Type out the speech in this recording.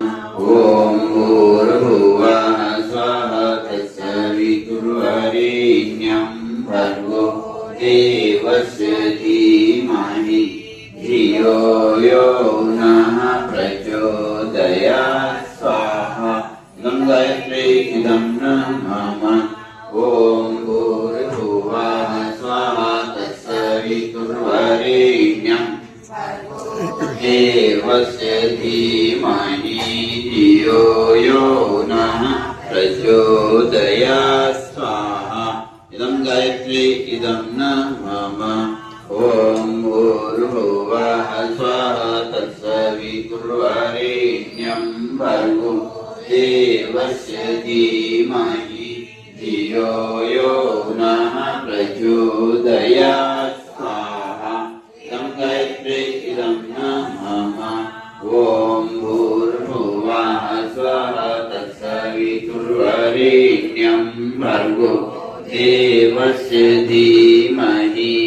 ॐ भूर्भुवः स्वः तत्सवितुर्वरेण्यं भर्गो देवस्य धीमहि धियो यो नः प्रचोदयात् स्वाहा इदं गायत्री इदं न मम ॐ भूर्भुवः स्वः तत्सवितुर्वरेण्यं देवस्य धीमहि धियो यो नः प्रचोदयात् स्वाहा इदं गायत्री इदं न मम ॐ भूर्भुवः स्वः तत्सवितुर्वरेण्यं भर्गो देवस्य धीमहि धियो यो नः प्रचोदयात् स्वाहा इदं गायत्री इदं न मम ॐ भूर्भुवः स्वः तत्सवितुर्वरेण्यं भर्गो देवस्य धीमहि